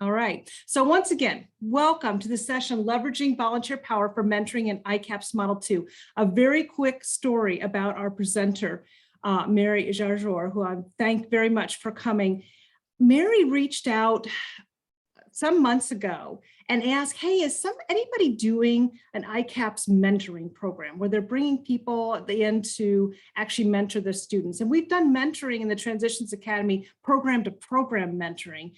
All right. So once again, welcome to the session, Leveraging Volunteer Power for Mentoring in ICAPS Model 2. A very quick story about our presenter, Mary Jarjour, who I thank very much for coming. Mary reached out some months ago and asked, hey, is anybody doing an ICAPS mentoring program where they're bringing people at the end to actually mentor their students? And we've done mentoring in the Transitions Academy, program to program mentoring.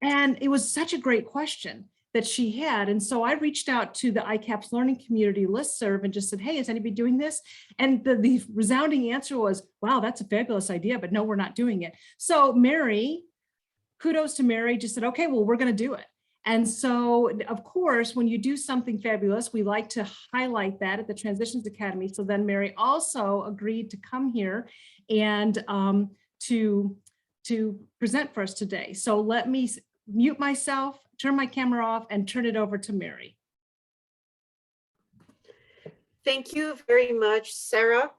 And it was such a great question that she had. And so I reached out to the ICAPS Learning Community listserv and just said, hey, is anybody doing this? And the resounding answer was, wow, that's a fabulous idea, but no, we're not doing it. So Mary, kudos to Mary, just said, okay, well, we're going to do it. And so, of course, when you do something fabulous, we like to highlight that at the Transitions Academy. So then Mary also agreed to come here and to present for us today. So let me mute myself, turn my camera off, and turn it over to Mary. Thank you very much, Sarah.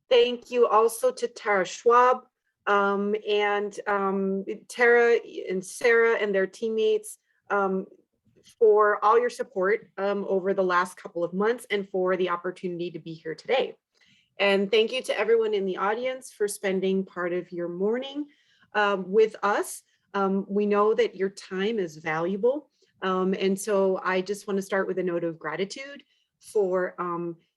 Thank you also to Tara Schwab and Tara and Sarah and their teammates for all your support over the last couple of months and for the opportunity to be here today. And thank you to everyone in the audience for spending part of your morning with us. We know that your time is valuable. And so I just want to start with a note of gratitude for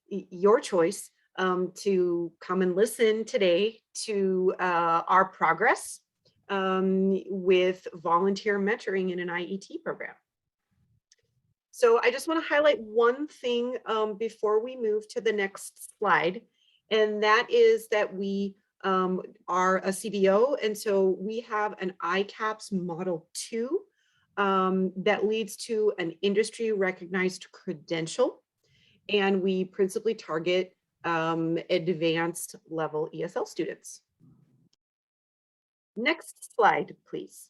your choice to come and listen today to our progress with volunteer mentoring in an IET program. So I just want to highlight one thing before we move to the next slide, and that is that we are a CBO, and so we have an ICAPS Model 2 that leads to an industry recognized credential, and we principally target advanced level ESL students. Next slide, please.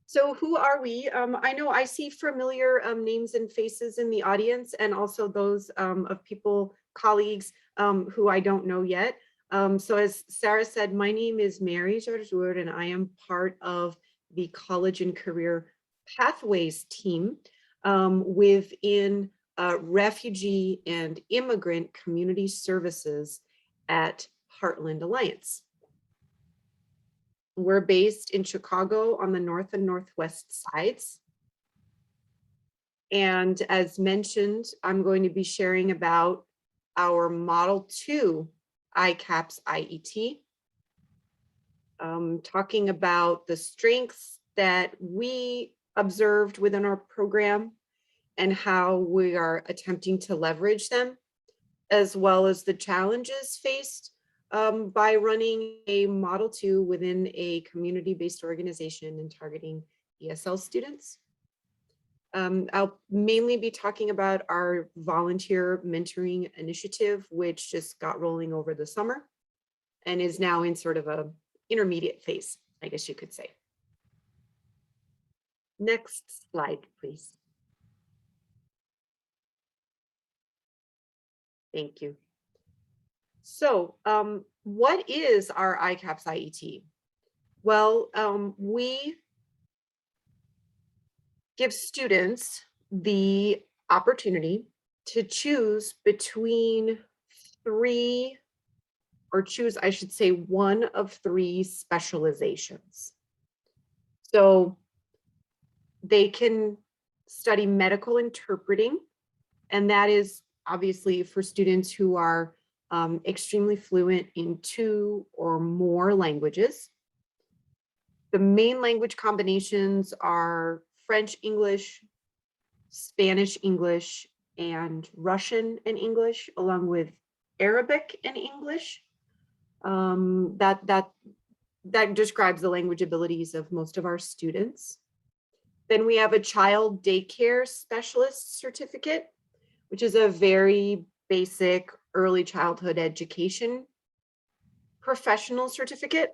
So who are we? I know I see familiar names and faces in the audience, and also those of people, colleagues who I don't know yet. So as Sarah said, my name is Mary Jarjour, and I am part of the College and Career Pathways team within Refugee and Immigrant Community Services at Heartland Alliance. We're based in Chicago on the north and northwest sides. And as mentioned, I'm going to be sharing about our Model 2 ICAPS IET, talking about the strengths that we observed within our program and how we are attempting to leverage them, as well as the challenges faced by running a Model 2 within a community-based organization and targeting ESL students. I'll mainly be talking about our volunteer mentoring initiative, which just got rolling over the summer and is now in sort of a intermediate phase, I guess you could say. Next slide, please. Thank you. So what is our ICAPS IET? Well, we give students the opportunity to choose between I should say one of three specializations. So they can study medical interpreting, and that is obviously for students who are extremely fluent in 2 or more languages. The main language combinations are French, English, Spanish, English, and Russian and English, along with Arabic and English. That describes the language abilities of most of our students. Then we have a child daycare specialist certificate, which is a very basic early childhood education professional certificate.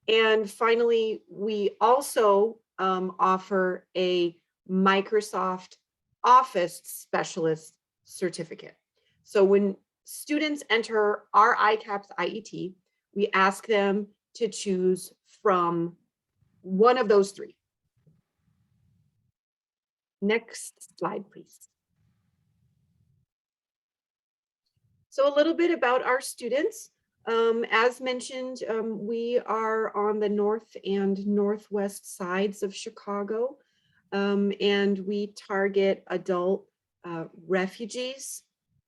And finally, we also offer a Microsoft Office specialist certificate. So when students enter our ICAPS IET, we ask them to choose from one of those three. Next slide, please. So a little bit about our students. As mentioned, we are on the north and northwest sides of Chicago, and we target adult refugees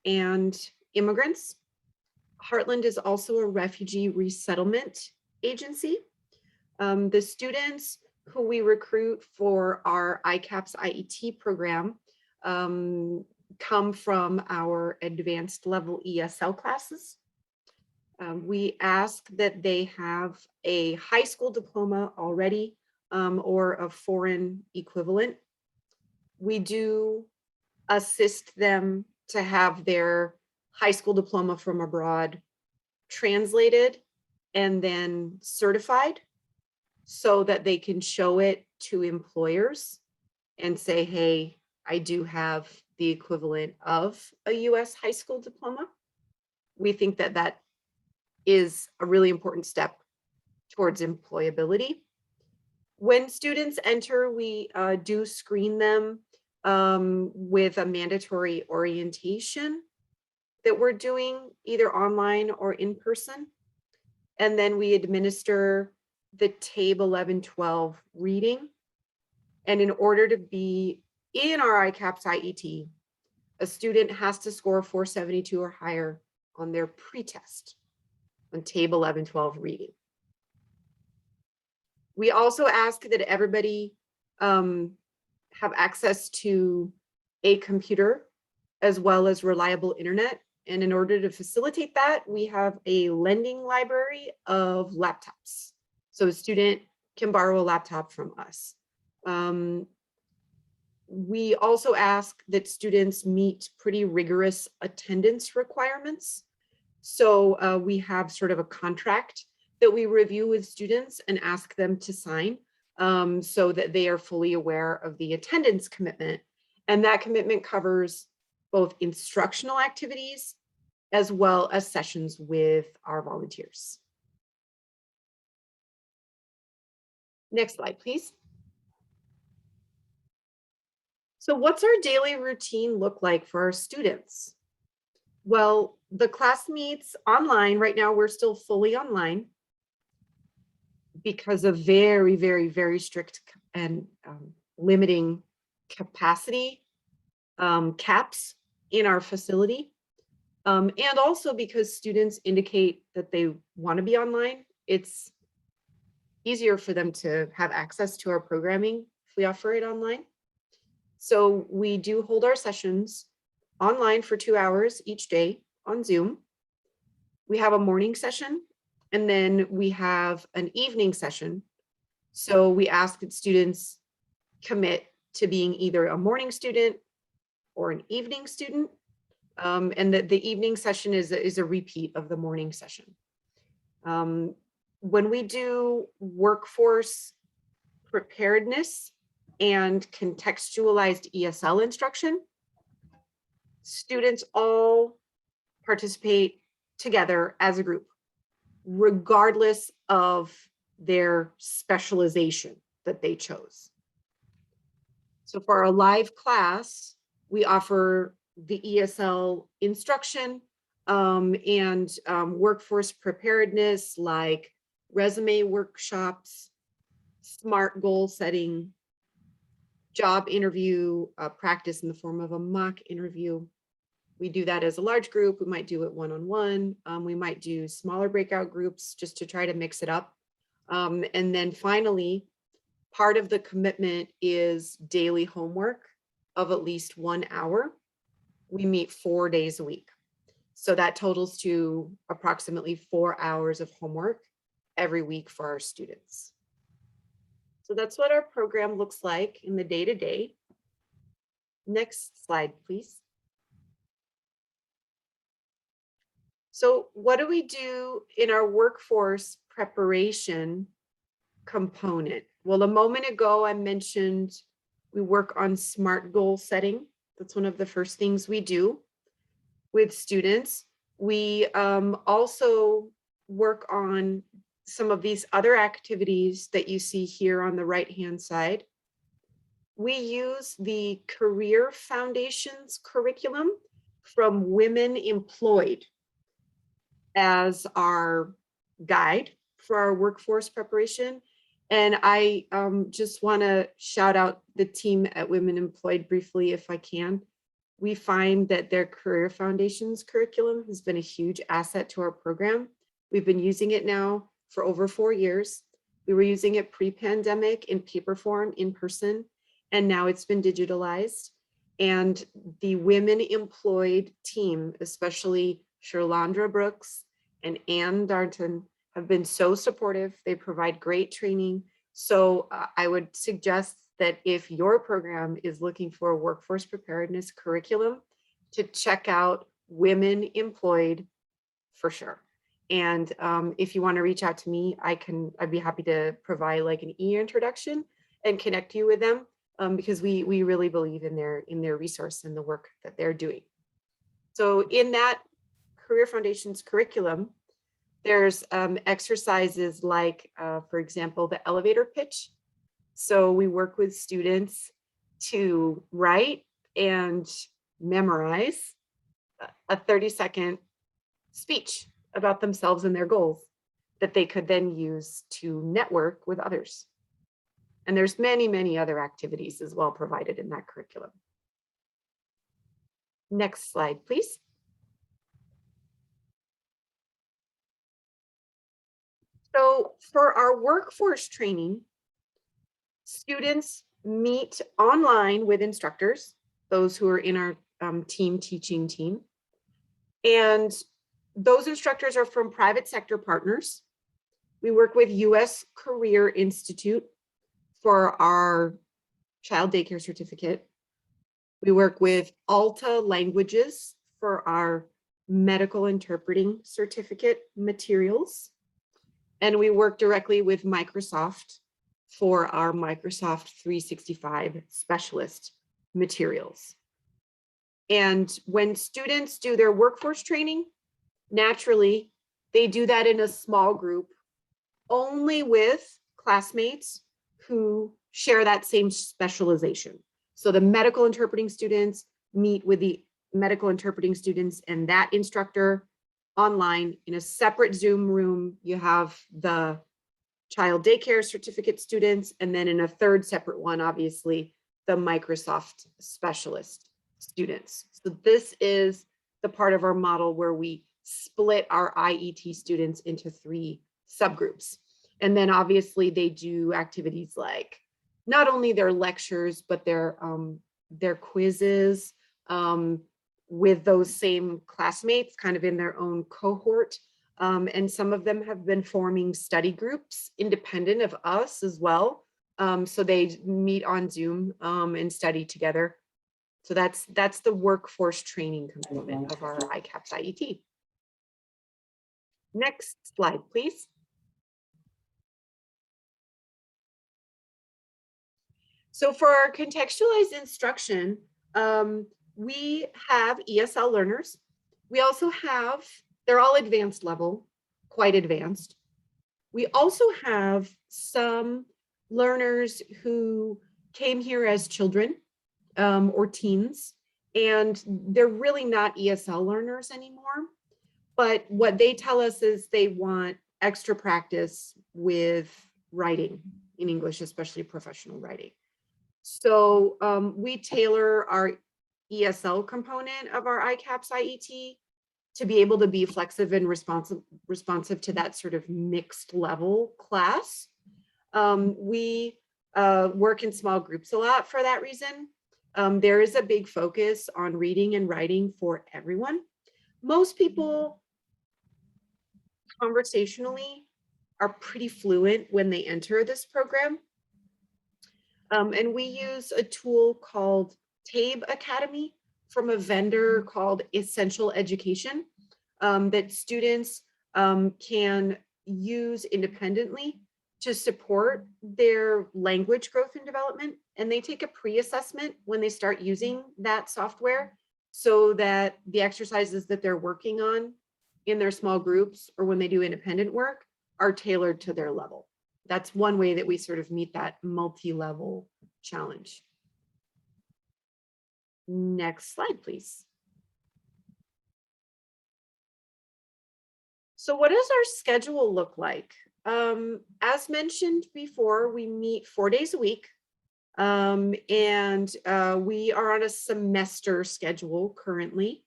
and immigrants. Heartland is also a refugee resettlement agency. The students who we recruit for our ICAPS IET program come from our advanced level ESL classes. We ask that they have a high school diploma already or a foreign equivalent. We do assist them to have their high school diploma from abroad translated and then certified so that they can show it to employers and say, hey, I do have the equivalent of a US high school diploma. We think that that is a really important step towards employability. When students enter, we do screen them with a mandatory orientation that we're doing either online or in person. And then we administer the TABE 11-12 reading. And in order to be in our ICAPS IET, a student has to score 472 or higher on their pretest on TABE 11-12 reading. We also ask that everybody have access to a computer as well as reliable internet. And in order to facilitate that, we have a lending library of laptops. So a student can borrow a laptop from us. We also ask that students meet pretty rigorous attendance requirements. So we have sort of a contract that we review with students and ask them to sign so that they are fully aware of the attendance commitment. And that commitment covers both instructional activities as well as sessions with our volunteers. Next slide, please. So what's our daily routine look like for our students? Well, the class meets online. Right now, we're still fully online because of very, very, very strict and limiting capacity caps in our facility. And also because students indicate that they want to be online, it's easier for them to have access to our programming if we offer it online. So we do hold our sessions online for 2 hours each day on Zoom. We have a morning session and then we have an evening session. So we ask that students commit to being either a morning student or an evening student. And that the evening session is a repeat of the morning session. When we do workforce preparedness and contextualized ESL instruction, students all participate together as a group, regardless of their specialization that they chose. So for our live class, we offer the ESL instruction and workforce preparedness like resume workshops, SMART goal setting, job interview practice in the form of a mock interview. We do that as a large group. We might do it one-on-one. We might do smaller breakout groups just to try to mix it up. And then finally, part of the commitment is daily homework of at least 1 hour. We meet 4 days a week. So that totals to approximately 4 hours of homework every week for our students. So that's what our program looks like in the day-to-day. Next slide, please. So what do we do in our workforce preparation component? Well, a moment ago, I mentioned we work on SMART goal setting. That's one of the first things we do with students. We also work on some of these other activities that you see here on the right-hand side. we use the Career Foundations curriculum from Women Employed as our guide for our workforce preparation. And I just want to shout out the team at Women Employed briefly, if I can. We find that their Career Foundations curriculum has been a huge asset to our program. We've been using it now for over 4 years. We were using it pre-pandemic in paper form, in person, and now it's been digitalized. And the Women Employed team, especially Sherlandra Brooks and Ann Darnton, have been so supportive. They provide great training. So I would suggest that if your program is looking for a workforce preparedness curriculum, to check out Women Employed for sure. And if you want to reach out to me, I'd be happy to provide like an e-introduction and connect you with them, because we really believe in their resource and the work that they're doing. So in that Career Foundations curriculum, there's exercises like, for example, the elevator pitch. So we work with students to write and memorize a 30-second speech about themselves and their goals that they could then use to network with others. And there's many, many other activities as well provided in that curriculum. Next slide, please. So for our workforce training, students meet online with instructors, those who are in our teaching team. And those instructors are from private sector partners. We work with US Career Institute for our child daycare certificate. We work with Alta Languages for our medical interpreting certificate materials. And we work directly with Microsoft for our Microsoft 365 specialist materials. And when students do their workforce training, naturally, they do that in a small group, only with classmates who share that same specialization. So the medical interpreting students meet with the medical interpreting students and that instructor online in a separate Zoom room. You have the child daycare certificate students, and then in a third separate one, obviously, the Microsoft specialist students. So this is the part of our model where we split our IET students into 3 subgroups. And then obviously they do activities like not only their lectures, but their quizzes with those same classmates kind of in their own cohort. And some of them have been forming study groups independent of us as well. So they meet on Zoom and study together. So that's the workforce training component of our ICAPS IET. Next slide, please. So for our contextualized instruction, we have ESL learners. We also have, they're all advanced level, quite advanced. We also have some learners who came here as children or teens, and they're really not ESL learners anymore. But what they tell us is they want extra practice with writing in English, especially professional writing. So we tailor our ESL component of our ICAPS IET to be able to be flexible and responsive to that sort of mixed level class. We work in small groups a lot for that reason. There is a big focus on reading and writing for everyone. Most people conversationally are pretty fluent when they enter this program. And we use a tool called TABE Academy from a vendor called Essential Education that students can use independently to support their language growth and development. And they take a pre-assessment when they start using that software so that the exercises that they're working on in their small groups or when they do independent work are tailored to their level. That's one way that we sort of meet that multi-level challenge. Next slide, please. So what does our schedule look like? As mentioned before, we meet 4 days a week. We are on a semester schedule currently.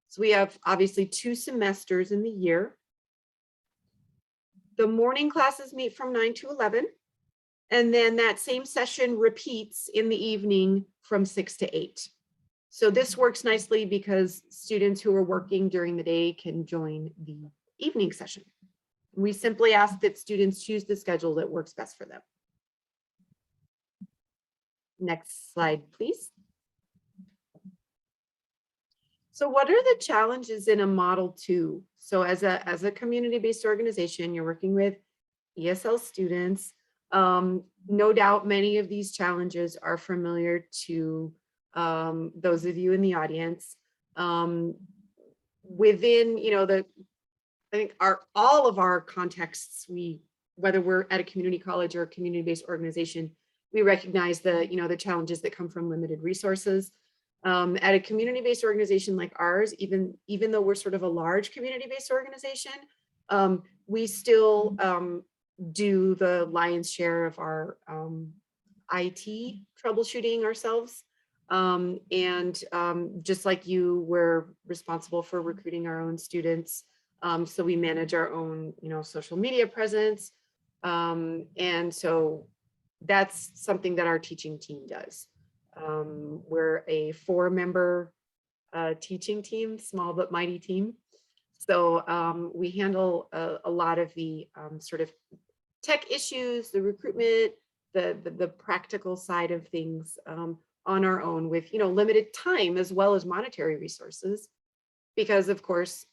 So we have obviously 2 semesters in the year. The morning classes meet from 9 to 11. And then that same session repeats in the evening from 6 to 8. So this works nicely because students who are working during the day can join the evening session. We simply ask that students choose the schedule that works best for them. Next slide, please. So what are the challenges in a Model 2? So as a community-based organization, you're working with ESL students. No doubt many of these challenges are familiar to those of you in the audience. Within, I think all of our contexts, whether we're at a community college or a community-based organization, we recognize the challenges that come from limited resources. At a community-based organization like ours, even though we're sort of a large community-based organization, we still do the lion's share of our IT troubleshooting ourselves. Just like you, we're responsible for recruiting our own students. So we manage our own, social media presence. And so that's something that our teaching team does. We're a 4-member teaching team, small but mighty team. So we handle a lot of the sort of tech issues, the recruitment, the practical side of things on our own with, limited time as well as monetary resources, because of course,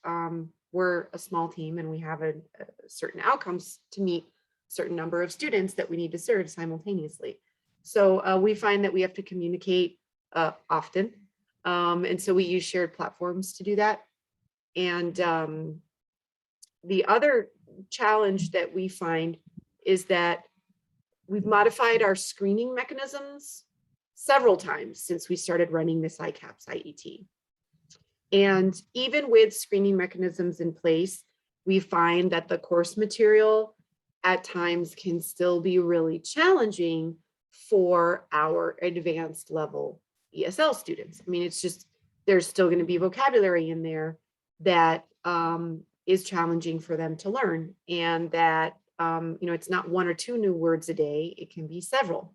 we're a small team and we have a certain outcomes to meet a certain number of students that we need to serve simultaneously. So we find that we have to communicate often. And so we use shared platforms to do that. And the other challenge that we find is that we've modified our screening mechanisms several times since we started running this ICAPS IET. And even with screening mechanisms in place, we find that the course material at times can still be really challenging for our advanced level ESL students. I mean, it's just, there's still going to be vocabulary in there that is challenging for them to learn, and that it's not 1 or 2 new words a day, it can be several.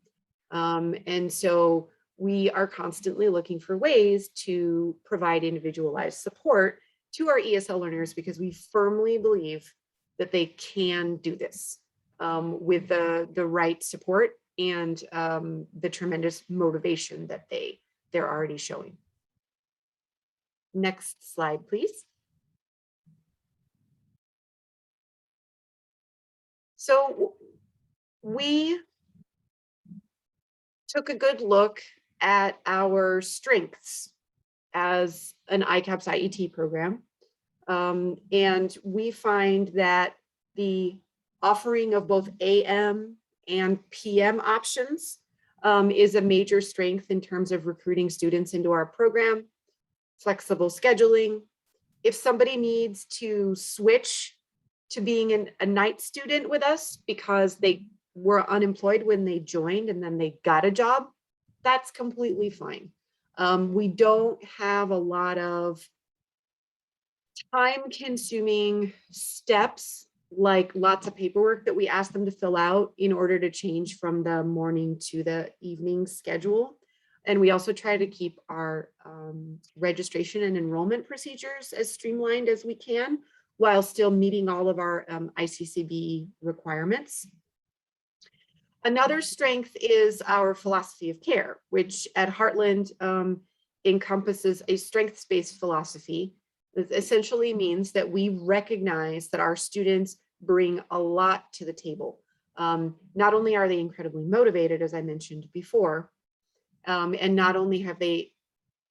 And so we are constantly looking for ways to provide individualized support to our ESL learners, because we firmly believe that they can do this with the right support and the tremendous motivation that they're already showing. Next slide, please. So we took a good look at our strengths as an ICAPS IET program. And we find that the offering of both AM and PM options is a major strength in terms of recruiting students into our program. Flexible scheduling. If somebody needs to switch to being a night student with us because they were unemployed when they joined and then they got a job, that's completely fine. We don't have a lot of time-consuming steps, like lots of paperwork that we ask them to fill out in order to change from the morning to the evening schedule. And we also try to keep our registration and enrollment procedures as streamlined as we can, while still meeting all of our ICCB requirements. Another strength is our philosophy of care, which at Heartland encompasses a strengths-based philosophy. It essentially means that we recognize that our students bring a lot to the table. Not only are they incredibly motivated, as I mentioned before, and not only have they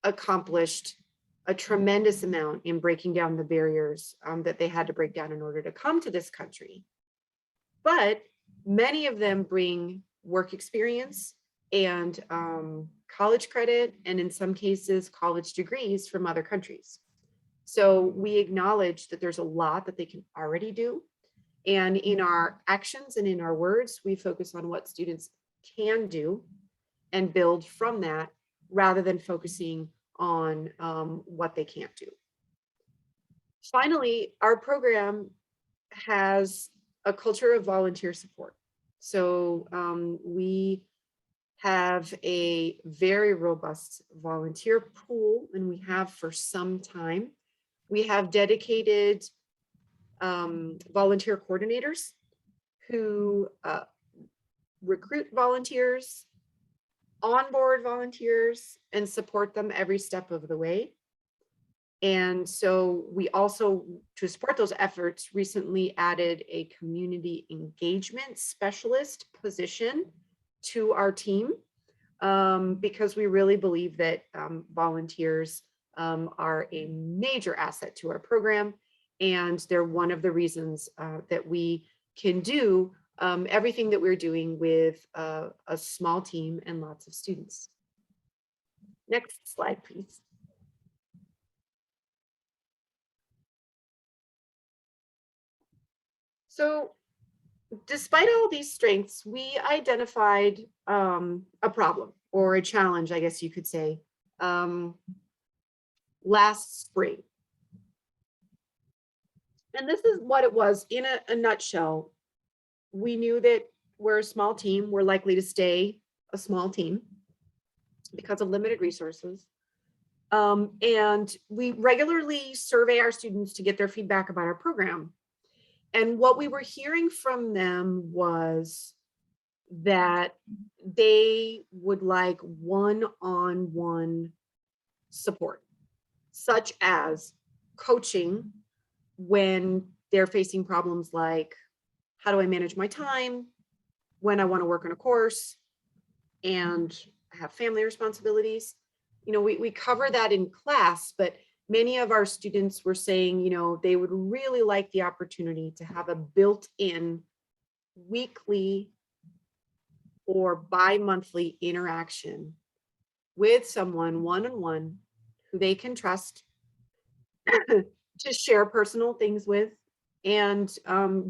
accomplished a tremendous amount in breaking down the barriers that they had to break down in order to come to this country, but many of them bring work experience and college credit, and in some cases, college degrees from other countries. So we acknowledge that there's a lot that they can already do. And in our actions and in our words, we focus on what students can do and build from that rather than focusing on what they can't do. Finally, our program has a culture of volunteer support. So we have a very robust volunteer pool, and we have for some time. We have dedicated volunteer coordinators who recruit volunteers, onboard volunteers, and support them every step of the way. And so we also, to support those efforts, recently added a community engagement specialist position to our team because we really believe that volunteers are a major asset to our program. And they're one of the reasons that we can do everything that we're doing with a small team and lots of students. Next slide, please. So despite all these strengths, we identified a problem or a challenge, I guess you could say, last spring. And this is what it was in a nutshell. We knew that we're a small team. We're likely to stay a small team because of limited resources. And we regularly survey our students to get their feedback about our program. And what we were hearing from them was that they would like one-on-one support, such as coaching when they're facing problems like, how do I manage my time when I want to work on a course and I have family responsibilities? You know, we cover that in class, but many of our students were saying, you know, they would really like the opportunity to have a built-in weekly or bi-monthly interaction with someone one-on-one who they can trust to share personal things with and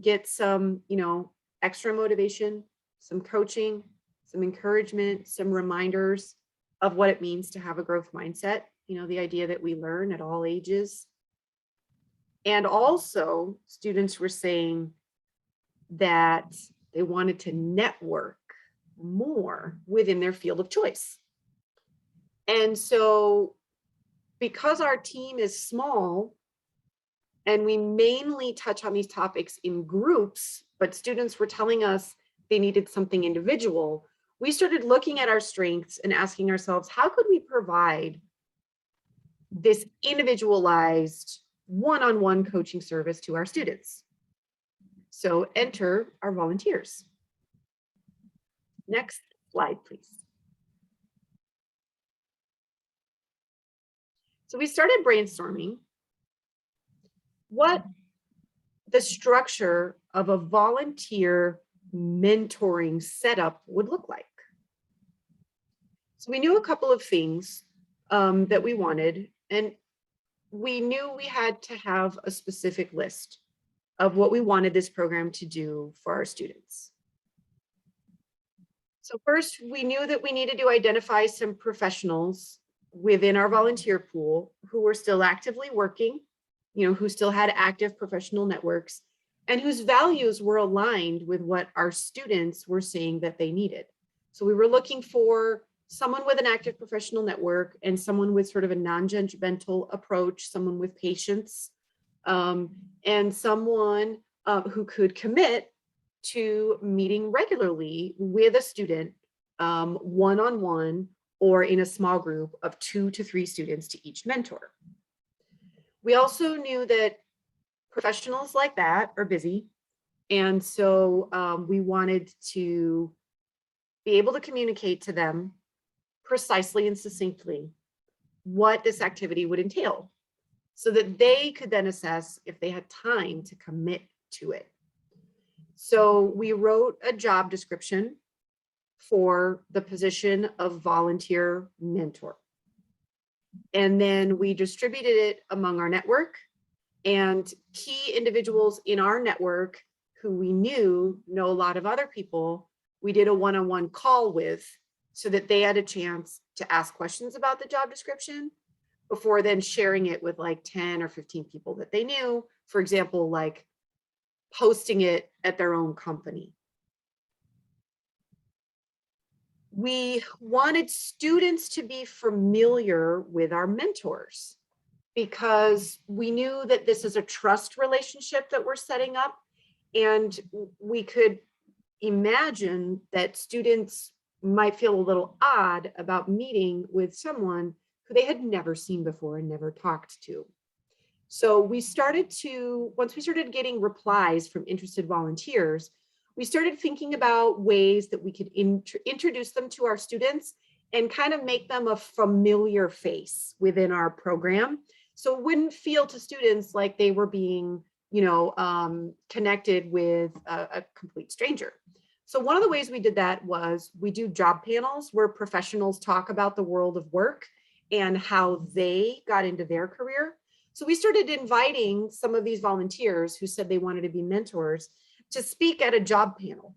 get some, you know, extra motivation, some coaching, some encouragement, some reminders of what it means to have a growth mindset. You know, the idea that we learn at all ages. And also students were saying that they wanted to network more within their field of choice. And so because our team is small and we mainly touch on these topics in groups, but students were telling us they needed something individual, we started looking at our strengths and asking ourselves, how could we provide this individualized one-on-one coaching service to our students? So enter our volunteers. Next slide, please. So we started brainstorming what the structure of a volunteer mentoring setup would look like. So we knew a couple of things that we wanted, and we knew we had to have a specific list of what we wanted this program to do for our students. So first, we knew that we needed to identify some professionals within our volunteer pool who were still actively working, you know, who still had active professional networks and whose values were aligned with what our students were saying that they needed. So we were looking for someone with an active professional network and someone with sort of a non-judgmental approach, someone with patience, and someone who could commit to meeting regularly with a student one-on-one or in a small group of 2 to 3 students to each mentor. We also knew that professionals like that are busy. And so we wanted to be able to communicate to them precisely and succinctly what this activity would entail so that they could then assess if they had time to commit to it. So we wrote a job description for the position of volunteer mentor. And then we distributed it among our network, and key individuals in our network who we knew know a lot of other people, we did a one-on-one call with so that they had a chance to ask questions about the job description before then sharing it with like 10 or 15 people that they knew, for example, like posting it at their own company. We wanted students to be familiar with our mentors because we knew that this is a trust relationship that we're setting up, and we could imagine that students might feel a little odd about meeting with someone who they had never seen before and never talked to. So we started to, once we started getting replies from interested volunteers, we started thinking about ways that we could introduce them to our students and kind of make them a familiar face within our program. So it wouldn't feel to students like they were being, connected with a complete stranger. So one of the ways we did that was we do job panels where professionals talk about the world of work and how they got into their career. So we started inviting some of these volunteers who said they wanted to be mentors to speak at a job panel.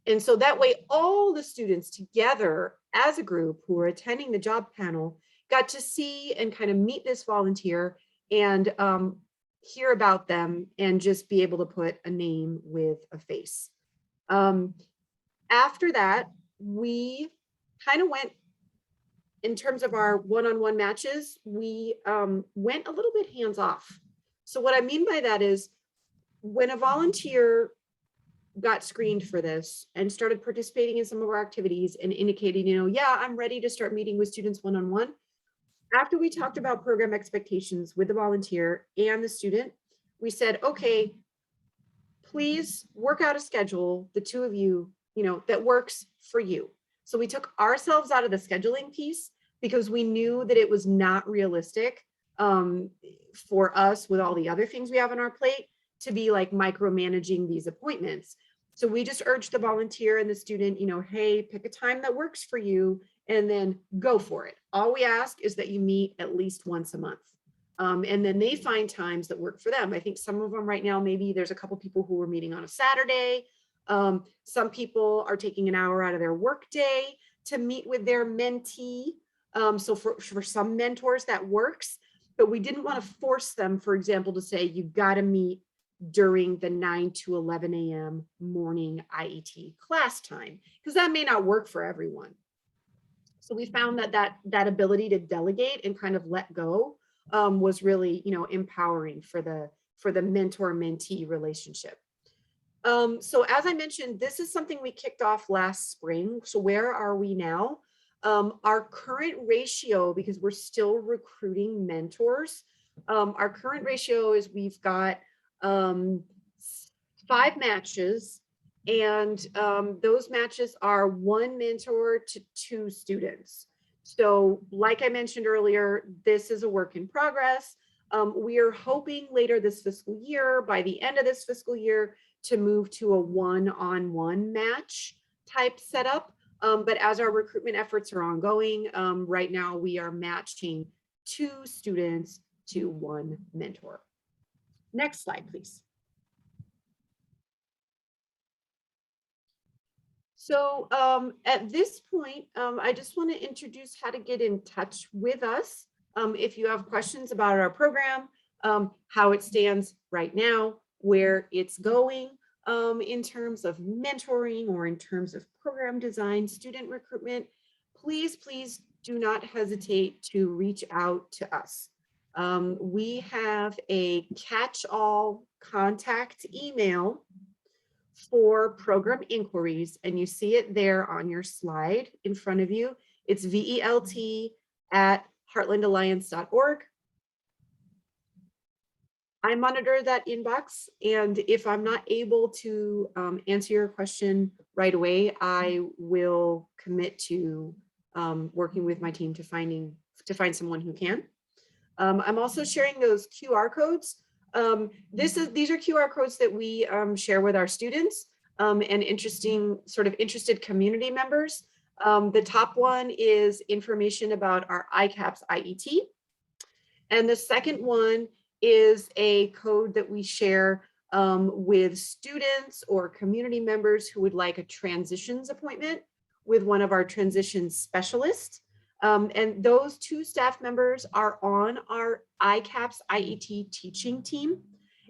And so that way, all the students together as a group who were attending the job panel got to see and kind of meet this volunteer and hear about them and just be able to put a name with a face. After that, we kind of went, in terms of our one-on-one matches, we went a little bit hands-off. So what I mean by that is when a volunteer got screened for this and started participating in some of our activities and indicating, yeah, I'm ready to start meeting with students one-on-one. After we talked about program expectations with the volunteer and the student, we said, okay, please work out a schedule, the two of you, that works for you. So we took ourselves out of the scheduling piece because we knew that it was not realistic for us with all the other things we have on our plate to be like micromanaging these appointments. So we just urged the volunteer and the student, hey, pick a time that works for you and then go for it. All we ask is that you meet at least once a month. And then they find times that work for them. I think some of them right now, maybe there's a couple people who are meeting on a Saturday. Some people are taking an hour out of their workday to meet with their mentee. So for some mentors that works, but we didn't want to force them, for example, to say, you got to meet during the 9 to 11 a.m. morning IET class time, because that may not work for everyone. So we found that ability to delegate and kind of let go was really, empowering for the mentor-mentee relationship. So as I mentioned, this is something we kicked off last spring. So where are we now? Our current ratio, because we're still recruiting mentors, our current ratio is we've got 5 matches, and those matches are 1 mentor to 2 students. So like I mentioned earlier, this is a work in progress. We are hoping later this fiscal year, by the end of this fiscal year, to move to a one-on-one match type setup. But as our recruitment efforts are ongoing, right now we are matching 2 students to 1 mentor. Next slide, please. So at this point, I just want to introduce how to get in touch with us. If you have questions about our program, how it stands right now, where it's going in terms of mentoring or in terms of program design, student recruitment, please do not hesitate to reach out to us. We have a catch-all contact email for program inquiries, and you see it there on your slide in front of you. It's velt@heartlandalliance.org. I monitor that inbox, and if I'm not able to answer your question right away, I will commit to working with my team to find someone who can. I'm also sharing those QR codes. These are QR codes that we share with our students. and interested community members. The top one is information about our ICAPS IET. And the second one is a code that we share with students or community members who would like a transitions appointment with one of our transition specialists. And those two staff members are on our ICAPS IET teaching team,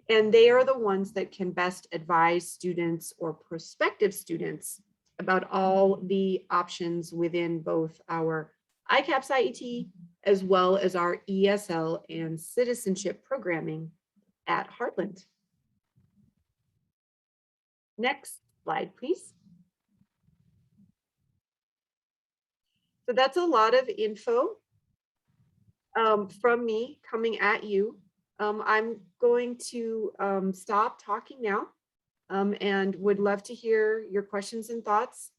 and they are the ones that can best advise students or prospective students about all the options within both our ICAPS IET as well as our ESL and citizenship programming at Heartland. Next slide, please. So that's a lot of info from me coming at you. I'm going to stop talking now and would love to hear your questions and thoughts,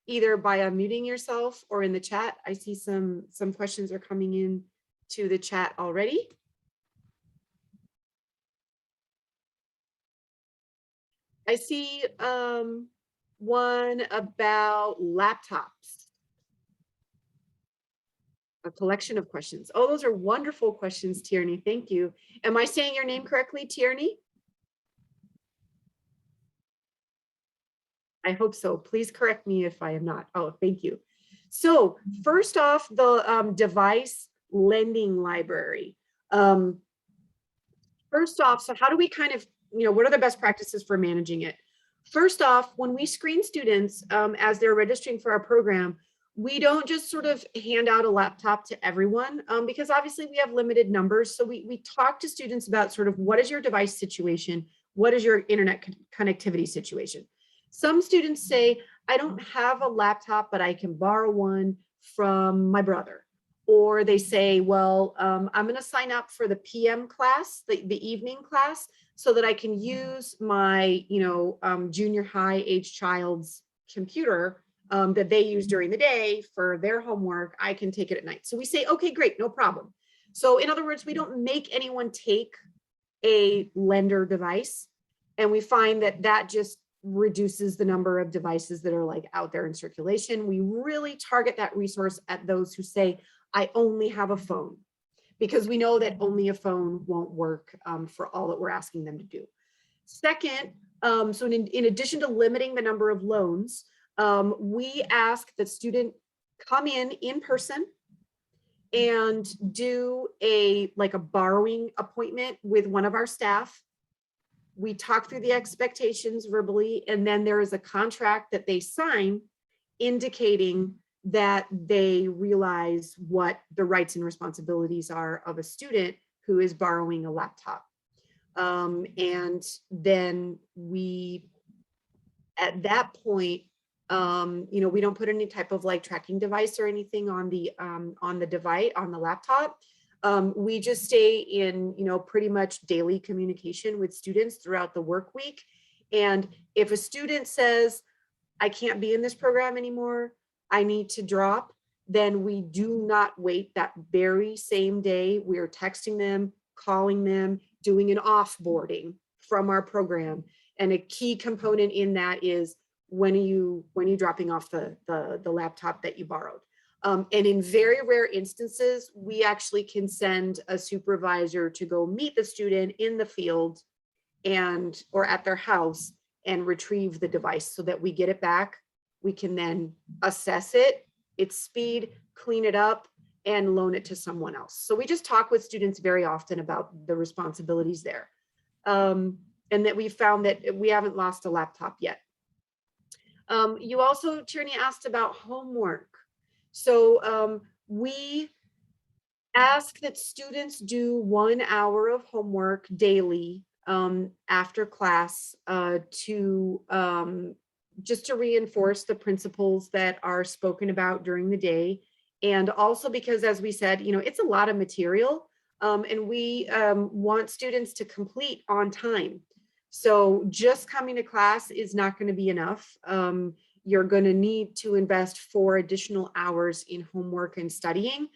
either by unmuting yourself or in the chat. I see some questions are coming in to the chat already. I see one about laptops. A collection of questions. Oh, those are wonderful questions, Tierney. Thank you. Am I saying your name correctly, Tierney? I hope so. Please correct me if I am not. Oh, thank you. So first off, the device lending library. First off, so how do we kind of, what are the best practices for managing it? First off, when we screen students as they're registering for our program, we don't just sort of hand out a laptop to everyone because obviously we have limited numbers. So we talk to students about sort of what is your device situation? What is your internet connectivity situation? Some students say, I don't have a laptop, but I can borrow one from my brother. Or they say, well, I'm going to sign up for the PM class, the evening class, so that I can use my, junior high age child's computer that they use during the day for their homework. I can take it at night. So we say, okay, great, no problem. So in other words, we don't make anyone take a lender device. And we find that that just reduces the number of devices that are like out there in circulation. We really target that resource at those who say, I only have a phone, because we know that only a phone won't work for all that we're asking them to do. Second, so in addition to limiting the number of loans, we ask that student come in person and do a borrowing appointment with one of our staff. We talk through the expectations verbally, and then there is a contract that they sign indicating that they realize what the rights and responsibilities are of a student who is borrowing a laptop. And then we, at that point, we don't put any type of tracking device or anything on the device, on the laptop. We just stay in, pretty much daily communication with students throughout the work week. And if a student says, I can't be in this program anymore, I need to drop, then we do not wait. That very same day, we're texting them, calling them, doing an offboarding from our program. And a key component in that is, when are you dropping off the laptop that you borrowed? And in very rare instances, we actually can send a supervisor to go meet the student in the field or at their house and retrieve the device so that we get it back. We can then assess it, its speed, clean it up, and loan it to someone else. So we just talk with students very often about the responsibilities there. And that we found that we haven't lost a laptop yet. You also, Tierney, asked about homework. So we ask that students do 1 hour of homework daily after class just to reinforce the principles that are spoken about during the day. And also because, as we said, it's a lot of material and we want students to complete on time. So just coming to class is not going to be enough. You're going to need to invest 4 additional hours in homework and studying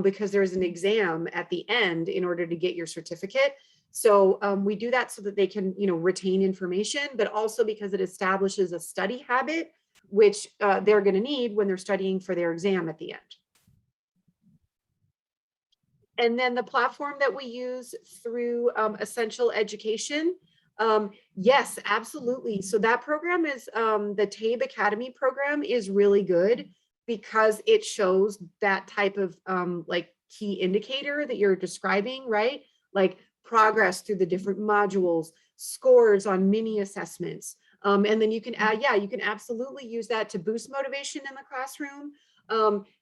because there's an exam at the end in order to get your certificate. So we do that so that they can, retain information, but also because it establishes a study habit, which they're going to need when they're studying for their exam at the end. And then the platform that we use through Essential Education. Yes, absolutely. So that program is the TABE Academy program is really good because it shows that type of like key indicator that you're describing, right? Like progress through the different modules, scores on mini assessments. And then you can add, yeah, you can absolutely use that to boost motivation in the classroom.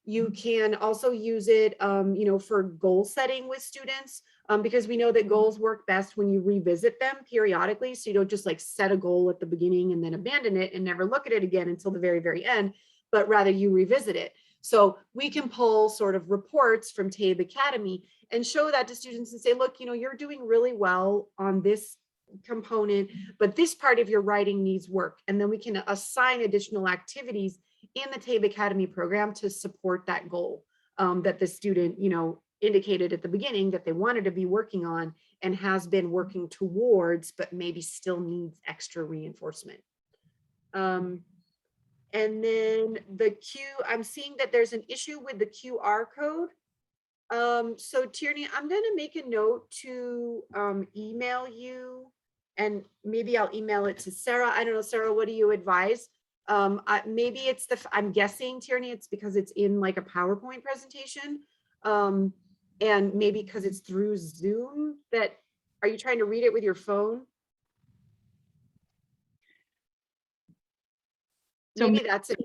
You can also use it, for goal setting with students, because we know that goals work best when you revisit them periodically. So you don't just like set a goal at the beginning and then abandon it and never look at it again until the very, very end, but rather you revisit it. So we can pull sort of reports from TABE Academy and show that to students and say, look, you're doing really well on this component, but this part of your writing needs work. And then we can assign additional activities in the TABE Academy program to support that goal that the student, indicated at the beginning that they wanted to be working on and has been working towards, but maybe still needs extra reinforcement. And then I'm seeing that there's an issue with the QR code. So Tierney, I'm going to make a note to email you, and maybe I'll email it to Sarah. I don't know, Sarah, what do you advise? Maybe it's I'm guessing, Tierney, it's because it's in like a PowerPoint presentation. And maybe because it's through Zoom are you trying to read it with your phone? So maybe that's it.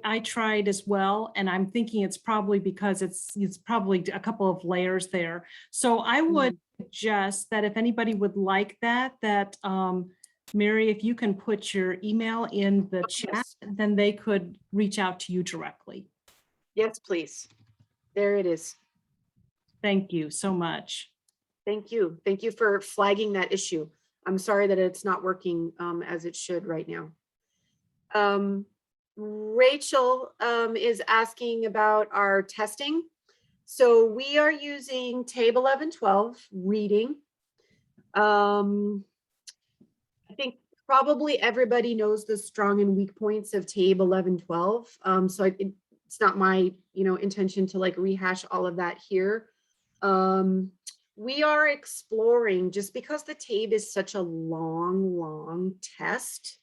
I tried as well, and I'm thinking it's probably because it's probably a couple of layers there. So I would suggest that if anybody would like that Mary, if you can put your email in the chat, then they could reach out to you directly. Yes, please. There it is. Thank you so much. Thank you. Thank you for flagging that issue. I'm sorry that it's not working as it should right now. Rachel is asking about our testing. So we are using TABE 11-12 reading. I think probably everybody knows the strong and weak points of TABE 11-12. So it's not my intention to like rehash all of that here. We are exploring, just because the TABE is such a long test,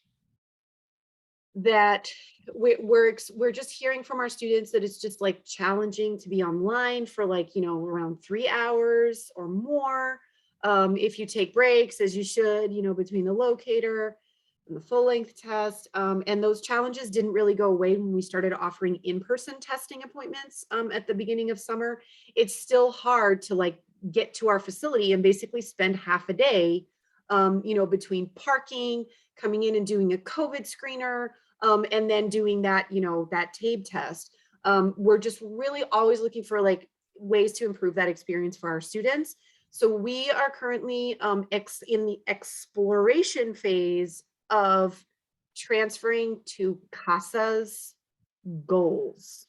that we're just hearing from our students that it's just like challenging to be online for like around 3 hours or more. If you take breaks, as you should, between the locator and the full length test, and those challenges didn't really go away when we started offering in-person testing appointments at the beginning of summer. It's still hard to like get to our facility and basically spend half a day, between parking, coming in and doing a COVID screener, and then doing that, that TABE test. We're just really always looking for like ways to improve that experience for our students. So we are currently in the exploration phase of transferring to CASA's goals.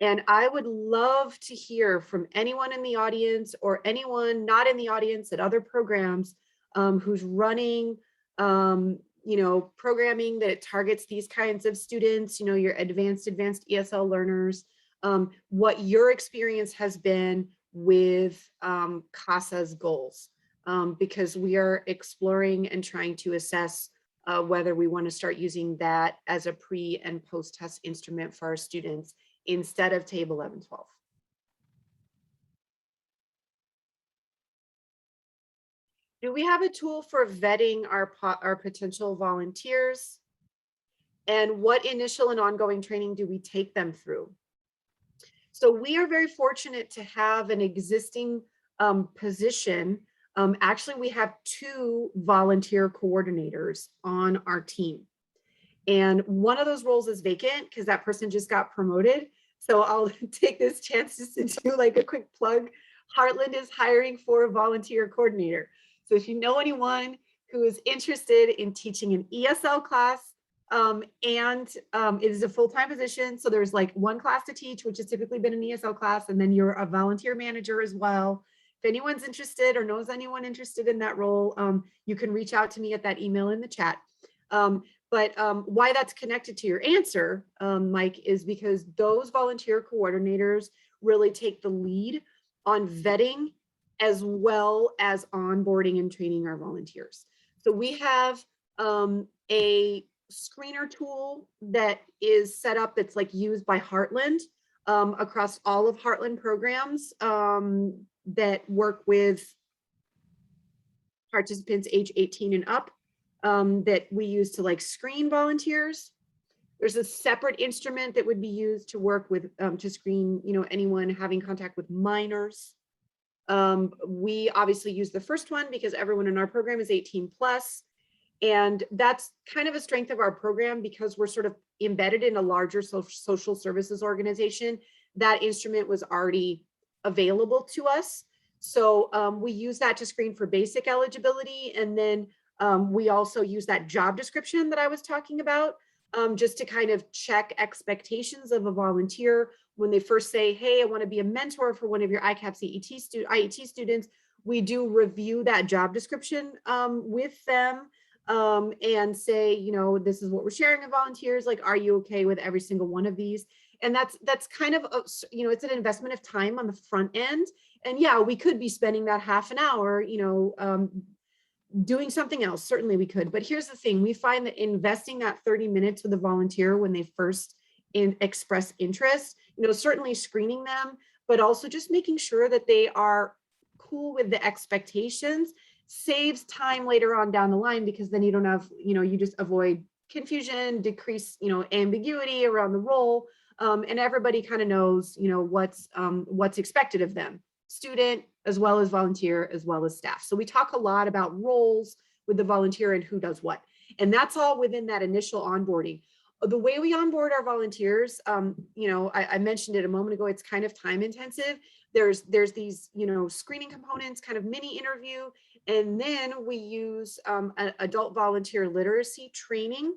And I would love to hear from anyone in the audience or anyone not in the audience at other programs who's running, programming that targets these kinds of students, your advanced ESL learners, what your experience has been with CASA's goals, because we are exploring and trying to assess whether we want to start using that as a pre and post-test instrument for our students instead of TABE 11-12. Do we have a tool for vetting our potential volunteers? And what initial and ongoing training do we take them through? So we are very fortunate to have an existing position. Actually, we have 2 volunteer coordinators on our team. And one of those roles is vacant because that person just got promoted. So I'll take this chance just to do like a quick plug. Heartland is hiring for a volunteer coordinator. So if you know anyone who is interested in teaching an ESL class, and it is a full-time position. So there's like one class to teach, which has typically been an ESL class, and then you're a volunteer manager as well. if anyone's interested or knows anyone interested in that role, you can reach out to me at that email in the chat. But why that's connected to your answer, Mike, is because those volunteer coordinators really take the lead on vetting as well as onboarding and training our volunteers. So we have a screener tool that is set up that's like used by Heartland across all of Heartland programs that work with participants age 18 and up that we use to like screen volunteers. There's a separate instrument that would be used to work with to screen, you know, anyone having contact with minors. We obviously use the first one because everyone in our program is 18 plus. And that's kind of a strength of our program because we're sort of embedded in a larger social services organization. That instrument was already available to us. So we use that to screen for basic eligibility. And then we also use that job description that I was talking about just to kind of check expectations of a volunteer when they first say, hey, I want to be a mentor for one of your ICAPS IET students. We do review that job description with them and say, you know, this is what we're sharing with volunteers. Like, are you okay with every single one of these? And that's kind of, you know, it's an investment of time on the front end. And yeah, we could be spending that half an hour, you know, doing something else. Certainly we could. But here's the thing. We find that investing that 30 minutes with a volunteer when they first express interest, you know, certainly screening them, but also just making sure that they are cool with the expectations saves time later on down the line, because then you don't have, you know, you just avoid confusion, decrease, you know, ambiguity around the role. And everybody kind of knows, you know, what's expected of them, student as well as volunteer as well as staff. So we talk a lot about roles with the volunteer and who does what. And that's all within that initial onboarding. The way we onboard our volunteers, you know, I mentioned it a moment ago, it's kind of time intensive. There's these, you know, screening components, kind of mini interview, and then we use adult volunteer literacy training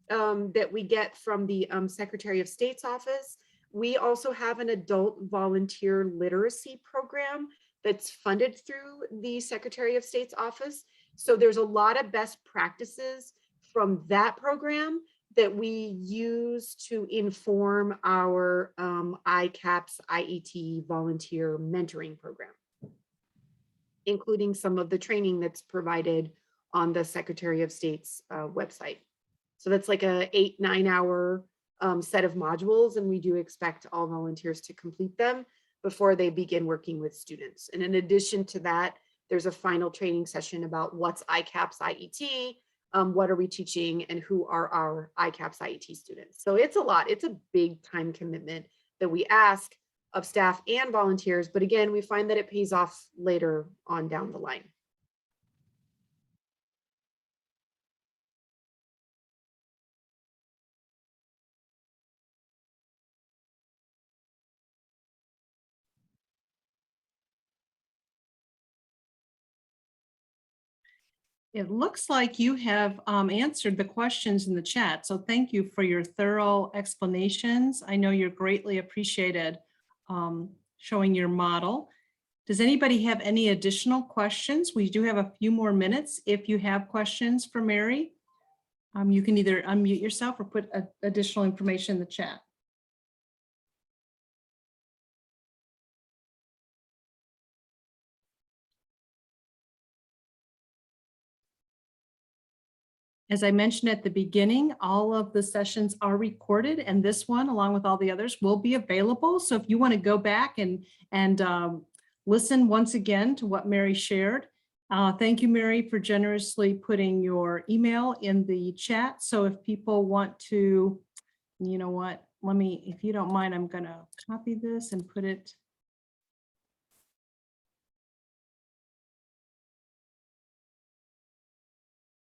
that we get from the Secretary of State's office. We also have an adult volunteer literacy program that's funded through the Secretary of State's office. So there's a lot of best practices from that program that we use to inform our ICAPS IET volunteer mentoring program, including some of the training that's provided on the Secretary of State's website. So that's like a 8-9 hour set of modules, and we do expect all volunteers to complete them before they begin working with students. And in addition to that, there's a final training session about what's ICAPS IET, what are we teaching, and who are our ICAPS IET students. So it's a lot. It's a big time commitment that we ask of staff and volunteers. But again, we find that it pays off later on down the line. It looks like you have answered the questions in the chat. So thank you for your thorough explanations. I know you're greatly appreciated showing your model. Does anybody have any additional questions? We do have a few more minutes. If you have questions for Mary, you can either unmute yourself or put additional information in the chat. As I mentioned at the beginning, all of the sessions are recorded, and this one, along with all the others, will be available. So if you want to go back and listen once again to what Mary shared, thank you, Mary, for generously putting your email in the chat. So if people want to, you know what, let me, if you don't mind, I'm going to copy this and put it.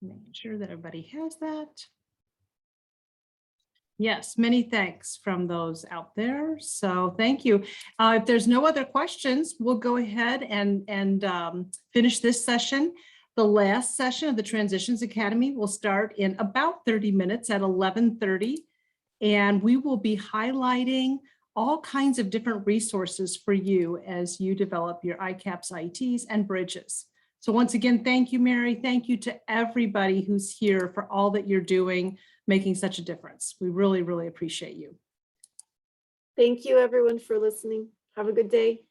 Making sure that everybody has that. Yes, many thanks from those out there. So thank you. If there's no other questions, we'll go ahead and finish this session. The last session of the Transitions Academy will start in about 30 minutes at 11:30. And we will be highlighting all kinds of different resources for you as you develop your ICAPS ITs and bridges. So once again, thank you, Mary. Thank you to everybody who's here for all that you're doing, making such a difference. We really, really appreciate you. Thank you, everyone, for listening. Have a good day.